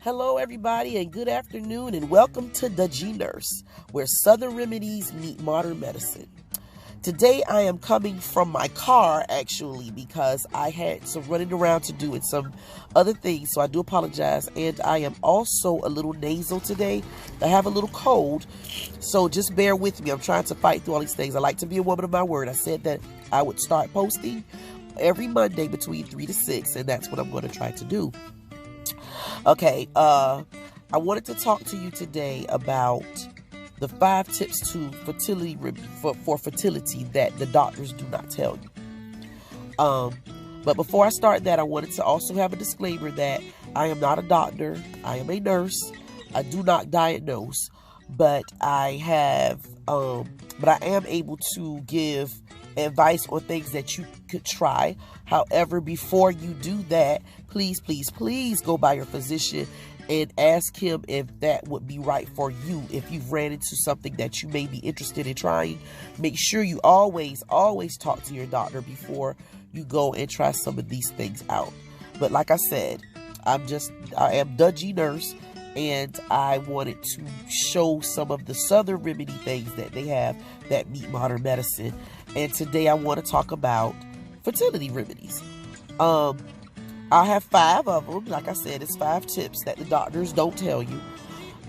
Hello, everybody, and good afternoon, and welcome to The G Nurse, where Southern remedies meet modern medicine. Today, I am coming from my car, actually, because I had some running around to do and some other things, so I do apologize. And I am also a little nasal today. I have a little cold, so just bear with me. I'm trying to fight through all these things. I like to be a woman of my word. I said that I would start posting every Monday between 3 to 6, and that's what I'm going to try to do. Okay, I wanted to talk to you today about the 5 tips to fertility for fertility that the doctors do not tell you. But before I start that, I wanted to also have a disclaimer that I am not a doctor. I am a nurse. I do not diagnose, but I am able to give advice on things that you could try. However, before you do that, please go by your physician and ask him if that would be right for you. If you've ran into something that you may be interested in trying, make sure you always talk to your doctor before you go and try some of these things out. But like I said, I am the G Nurse, and I wanted to show some of the Southern remedy things that they have that meet modern medicine. And today I want to talk about fertility remedies. I have 5 of them. Like I said, it's 5 tips that the doctors don't tell you.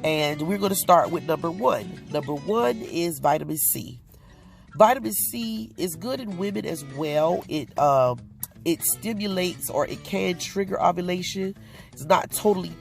And we're going to start with number 1. Number 1 is vitamin C. Vitamin C is good in women as well. It stimulates, or it can trigger ovulation. It's not totally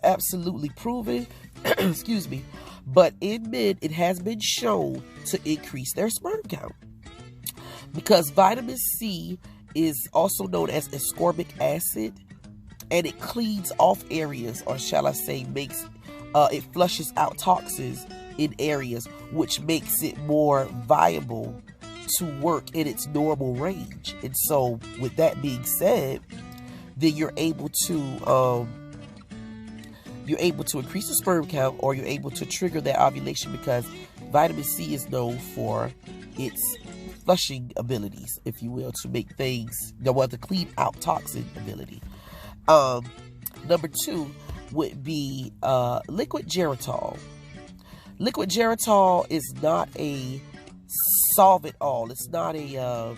absolutely proven, excuse me, but in men it has been shown to increase their sperm count, because vitamin C is also known as ascorbic acid, and it cleans off areas, or shall I say it flushes out toxins in areas, which makes it more viable to work in its normal range. And so with that being said, then you're able to increase the sperm count, or you're able to trigger that ovulation, because vitamin C is known for its flushing abilities, if you will, to make things, to clean out toxin ability. Number 2 would be liquid Geritol. Liquid Geritol is not a solve-it-all. It's not a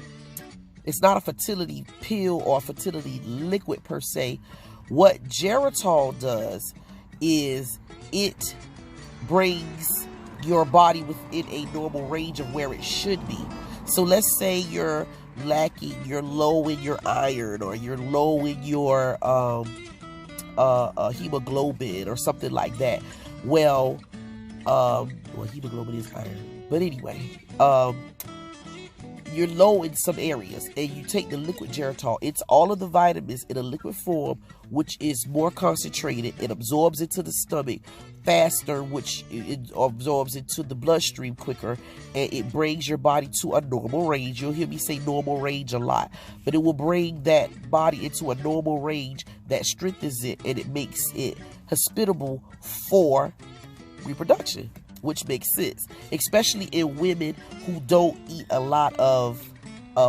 fertility pill or a fertility liquid per se. What Geritol does is it brings your body within a normal range of where it should be. So let's say you're low in your iron, or you're low in your hemoglobin or something like that. Well, hemoglobin is iron. But anyway, you're low in some areas, and you take the liquid Geritol. It's all of the vitamins in a liquid form, which is more concentrated. It absorbs into the stomach faster, which it absorbs into the bloodstream quicker, and it brings your body to a normal range. You'll hear me say normal range a lot, but it will bring that body into a normal range that strengthens it, and it makes it hospitable for reproduction, which makes sense, especially in women who don't eat a lot of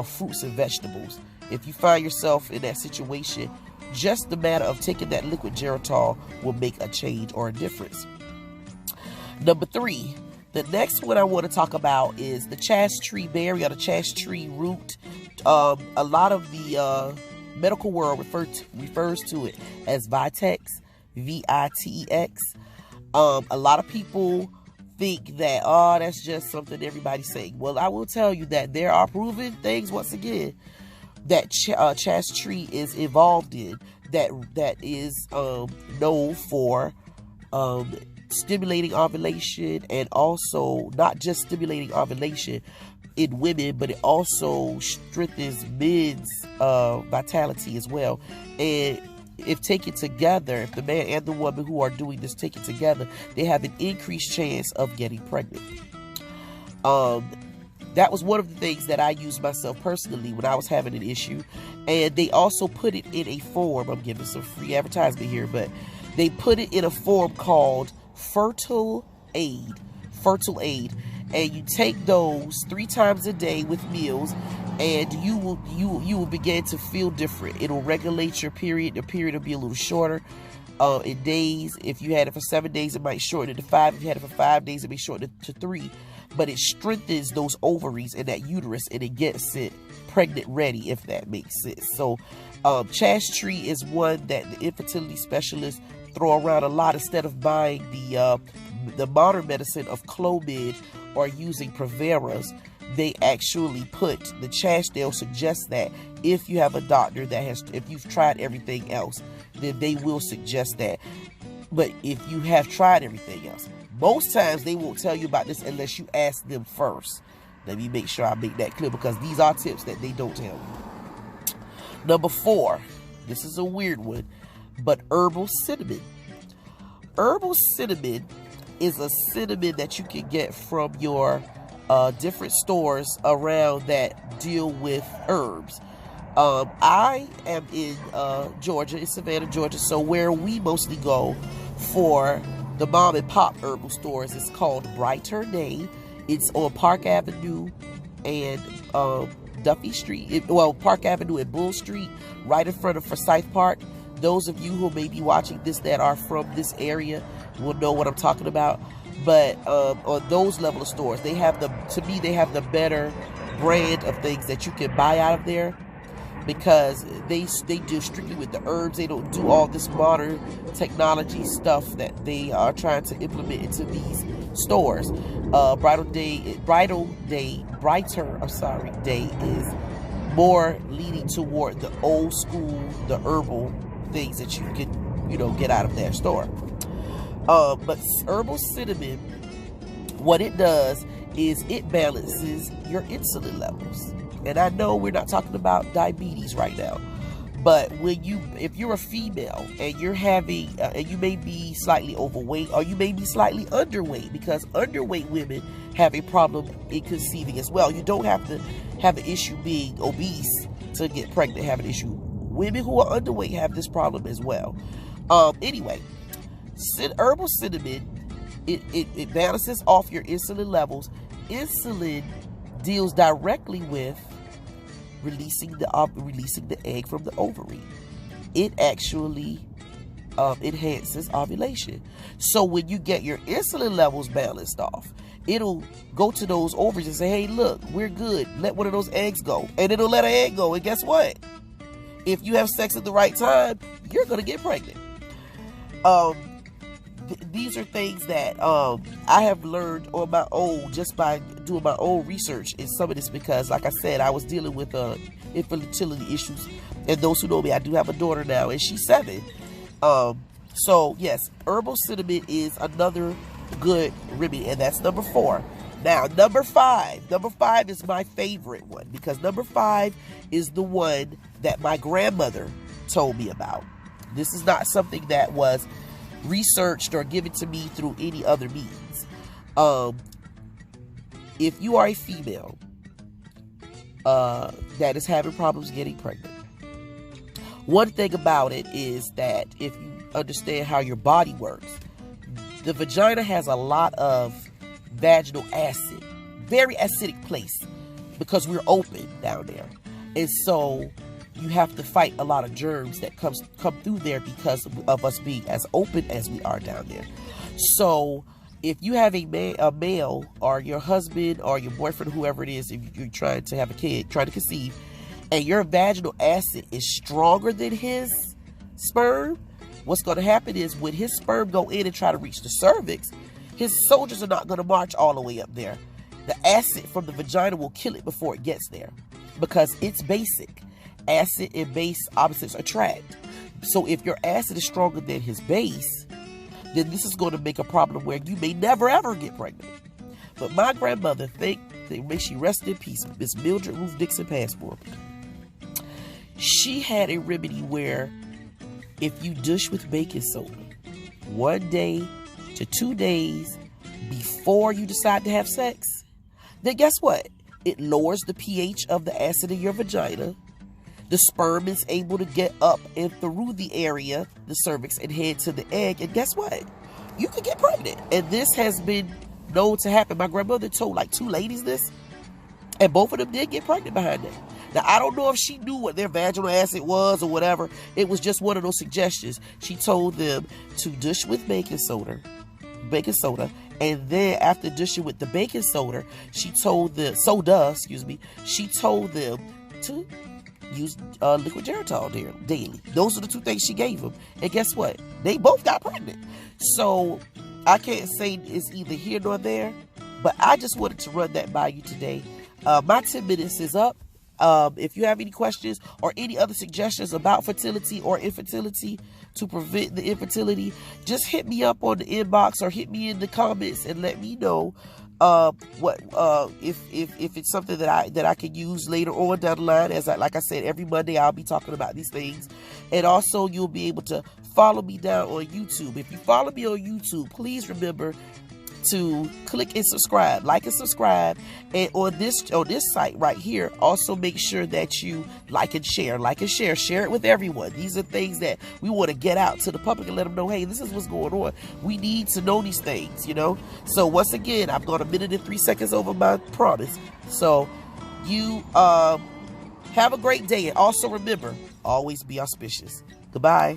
fruits and vegetables. If you find yourself in that situation, just the matter of taking that liquid Geritol will make a change or a difference. Number 3, the next one I want to talk about is the chaste tree berry, or the chaste tree root. A lot of the medical world refers to it as Vitex, V-I-T-E-X. A lot of people think that, that's just something everybody's saying. Well, I will tell you that there are proven things, once again, that chaste tree is involved in, that is known for stimulating ovulation, and also not just stimulating ovulation in women, but it also strengthens men's vitality as well. And if taken together, if the man and the woman who are doing this take it together, they have an increased chance of getting pregnant. That was one of the things that I used myself personally when I was having an issue. And they also put it in a form, I'm giving some free advertisement here, but they put it in a form called Fertile Aid. And you take those 3 times a day with meals, and you will begin to feel different. It'll regulate your period. The period will be a little shorter. in days. If you had it for 7 days, it might shorten it to 5. If you had it for 5 days, it may shorten it to 3. But it strengthens those ovaries and that uterus, and it gets it pregnant ready, if that makes sense. So chaste tree is one that the infertility specialists throw around a lot instead of buying the modern medicine of Clomid or using Proveras. They actually put the chaste. They'll suggest that if you have a doctor that has, if you've tried everything else, then they will suggest that. But if you have tried everything else, most times they won't tell you about this unless you ask them first. Let me make sure I make that clear, because these are tips that they don't tell you. Number 4, this is a weird one, but herbal cinnamon. Herbal cinnamon is a cinnamon that you can get from your different stores around that deal with herbs. I am in Georgia, in Savannah, Georgia, so where we mostly go for the mom and pop herbal stores is called Brighter Day. It's on Park Avenue and Duffy Street. Park Avenue and Bull Street, right in front of Forsyth Park. Those of you who may be watching this that are from this area will know what I'm talking about. But on those level of stores, they have to me, they have the better brand of things that you can buy out of there, because they deal strictly with the herbs. They don't do all this modern technology stuff that they are trying to implement into these stores. Brighter Day is more leaning toward the old school, the herbal things that you can, get out of their store. But herbal cinnamon, what it does is it balances your insulin levels. And I know we're not talking about diabetes right now, but if you're a female and you're having, and you may be slightly overweight, or you may be slightly underweight, because underweight women have a problem in conceiving as well. You don't have to have an issue being obese to get pregnant, have an issue. Women who are underweight have this problem as well. Anyway, herbal cinnamon, it balances off your insulin levels. Insulin deals directly with releasing the egg from the ovary. It actually enhances ovulation. So when you get your insulin levels balanced off, it'll go to those ovaries and say, hey, look, we're good. Let one of those eggs go. And it'll let an egg go. And guess what? If you have sex at the right time, you're going to get pregnant. These are things that I have learned on my own just by doing my own research. And some of this because, like I said, I was dealing with infertility issues. And those who know me, I do have a daughter now, and she's 7. So, yes, herbal cinnamon is another good remedy, and that's number 4. Now, number 5. Number 5 is my favorite one, because number 5 is the one that my grandmother told me about. This is not something that was researched or given to me through any other means. If you are a female that is having problems getting pregnant, one thing about it is that if you understand how your body works, the vagina has a lot of vaginal acid, very acidic place, because we're open down there. And so you have to fight a lot of germs that come through there because of us being as open as we are down there. So if you have a male, or your husband or your boyfriend, whoever it is, if you're trying to have a kid, trying to conceive, and your vaginal acid is stronger than his sperm, what's going to happen is when his sperm go in and try to reach the cervix, his soldiers are not going to march all the way up there. The acid from the vagina will kill it before it gets there, because it's basic. Acid and base opposites attract. So if your acid is stronger than his base, then this is going to make a problem where you may never ever get pregnant. But my grandmother, may she rest in peace, Miss Mildred Ruth Dixon Passmore, she had a remedy where if you dish with baking soda 1 day to 2 days before you decide to have sex, then guess what? It lowers the pH of the acid in your vagina. The sperm is able to get up and through the area, the cervix, and head to the egg. And guess what? You can get pregnant. And this has been known to happen. My grandmother told like 2 ladies this, and both of them did get pregnant behind that. Now, I don't know if she knew what their vaginal acid was or whatever. It was just one of those suggestions. She told them to dish with baking soda, and then after dishing with the baking soda, she told them to use liquid Geritol daily. Those are the two things she gave them. And guess what? They both got pregnant. So I can't say it's either here nor there, but I just wanted to run that by you today. My 10 minutes is up. If you have any questions or any other suggestions about fertility or infertility to prevent the infertility, just hit me up on the inbox or hit me in the comments and let me know if it's something that I can use later on down the line. Like I said, every Monday I'll be talking about these things. And also you'll be able to follow me down on YouTube. If you follow me on YouTube, please remember to click and subscribe, like and subscribe. And on this site right here, also make sure that you like and share it with everyone. These are things that we want to get out to the public and let them know, hey, this is what's going on. We need to know these things, you know. So once again, I've gone 1 minute and 3 seconds over my promise. So you have a great day, and also remember, always be auspicious. Goodbye.